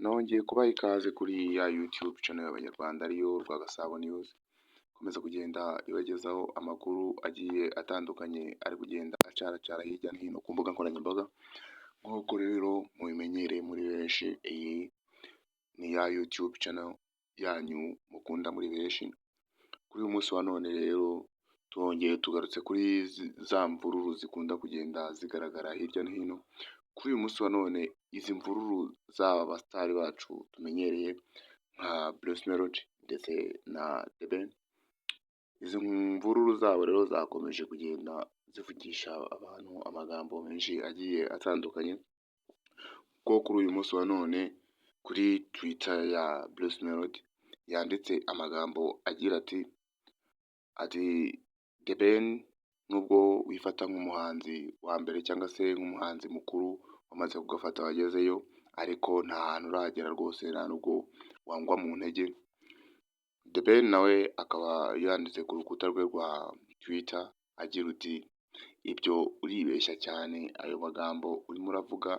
Nongeye kubaha ikaze kuri ya YouTube channel y'Abanyarwanda ariyo Rwagasabo News, ikomeza kugenda ibagezaho amakuru agiye atandukanye ari kugenda acaracara hirya no hino ku mbuga nkoranyambaga. Nk'uko rero mubimenyereye muri benshi, iyi ni ya YouTube channel yanyu mukunda muri benshi. Kuri uyu munsi wa none rero twongeye tugarutse kuri za mvururu zikunda kugenda zigaragara hirya no hino. Kuri uyu munsi wa none izi mvururu z'aba basitari bacu tumenyereye nka Bruce Melody ndetse na The Ben, izi mvururu zabo rero zakomeje kugenda zivugisha abantu amagambo menshi agiye atandukanye, kuko kuri uyu munsi wa none kuri Twitter ya Bruce Melody yanditse amagambo agira ati The Ben, nubwo wifata nk'umuhanzi wa mbere cyangwa se nk'umuhanzi mukuru wamaze kugafata wagezeyo, ariko nta hantu uragera rwose, nta nubwo wangwa mu ntege. The Ben nawe akaba yanditse ku rukuta rwe rwa Twitter agira uti ibyo uribeshya cyane, ayo magambo urimo uravuga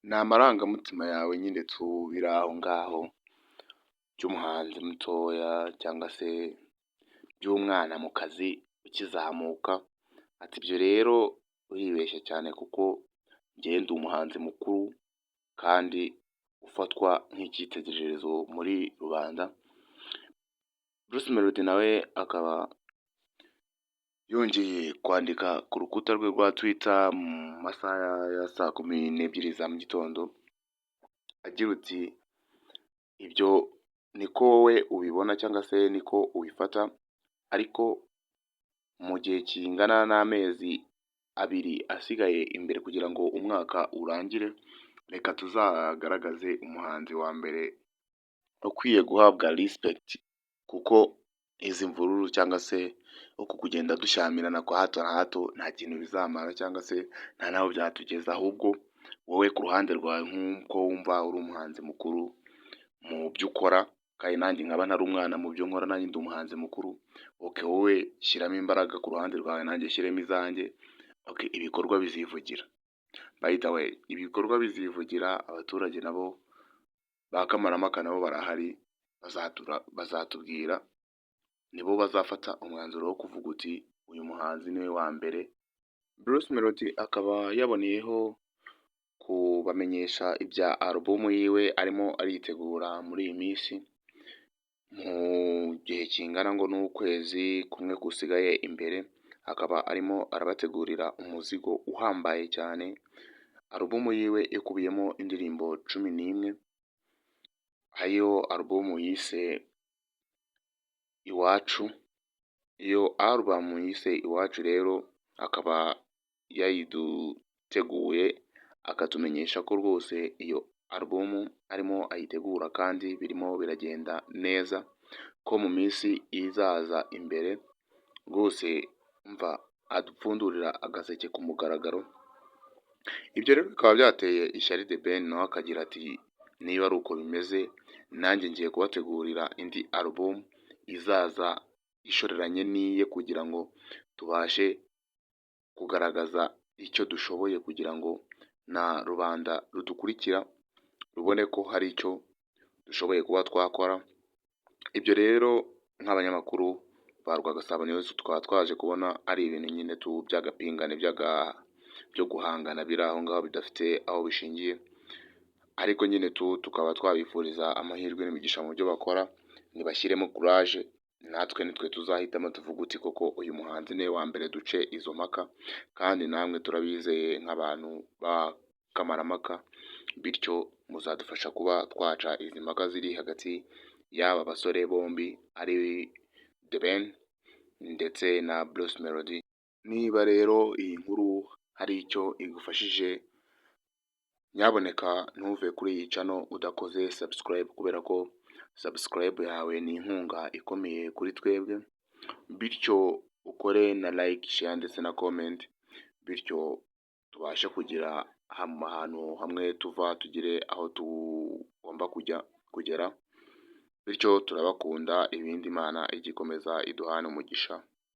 ni amarangamutima yawe nyine biri aho ngaho by'umuhanzi mutoya cyangwa se by'umwana mu kazi ukizamuka. Ati ibyo rero uribeshya cyane kuko njye ndi umuhanzi mukuru kandi ufatwa nk'icyitegererezo muri rubanda. Bruce Melody nawe akaba yongeye kwandika ku rukuta rwe rwa Twitter mu masaha ya saa 12 za mu gitondo agira uti ibyo niko wowe ubibona cyangwa se niko ubifata, ariko mu gihe kingana n'amezi 2 asigaye imbere kugira ngo umwaka urangire, reka tuzagaragaze umuhanzi wa mbere ukwiye guhabwa respect, kuko izi mvururu cyangwa se uku kugenda dushyamirana kwa hato na hato nta kintu bizamara cyangwa se nta naho byatugeza. Ahubwo wowe ku ruhande rwawe nk'uko wumva uri umuhanzi mukuru mu byo ukora, kandi nanjye nkaba ntari umwana mu byo nkora, nanjye ndi umuhanzi mukuru, wowe shyiramo imbaraga ku ruhande rwawe nanjye shyiremo izanjye, ibikorwa bizivugira. By the way, ibikorwa bizivugira, abaturage nabo ba Kamarampaka nabo barahari, bazatubwira, nibo bazafata umwanzuro wo kuvuga uti uyu muhanzi niwe wa mbere. Bruce Melody akaba yaboneyeho kubamenyesha ibya album yiwe arimo aritegura muri iyi minsi, mu gihe kingana ngo n'ukwezi kumwe gusigaye imbere, akaba arimo arabategurira umuzigo uhambaye cyane. Album yiwe ikubiyemo indirimbo 11, ayo album yise Iwacu. Iyo album yise Iwacu rero akaba yayiduteguye akatumenyesha ko rwose iyo album arimo ayitegura kandi birimo biragenda neza, ko mu minsi izaza imbere rwose mva adupfundurira agaseke ku mugaragaro. Ibyo rero bikaba byateye ishyari The Ben, nawe akagira ati niba ari uko bimeze, nanjye ngiye kubategurira indi album izaza ishoreranye n'iye, kugira ngo tubashe kugaragaza icyo dushoboye, kugira ngo na rubanda rudukurikira rubone ko hari icyo dushoboye kuba twakora. Ibyo rero nk'abanyamakuru ba Rwagasabo News tukaba twaje kubona ari ibintu nyine by'agapingane byo guhangana biri aho ngaho bidafite aho bishingiye, ariko nyine tukaba twabifuriza amahirwe n'imigisha mu byo bakora, nibashyiremo courage, natwe nitwe tuzahitamo tuvuga uti koko uyu muhanzi niwe wa mbere, duce izo mpaka, kandi namwe turabizeye nk'abantu ba Kamarampaka, bityo muzadufasha kuba twaca izi mpaka ziri hagati y'aba basore bombi ari The Ben ndetse na Bruce Melody. Niba rero iyi nkuru hari icyo igufashije, nyaboneka ntuve kuri iyi channel udakoze subscribe, kubera ko subscribe yawe ni inkunga ikomeye kuri twebwe, bityo ukore na like, share ndetse na comment, bityo tubashe kugira ahantu hamwe tuva tugire aho tugomba kugera. Bityo turabakunda, ibindi Imana igikomeza iduhana umugisha.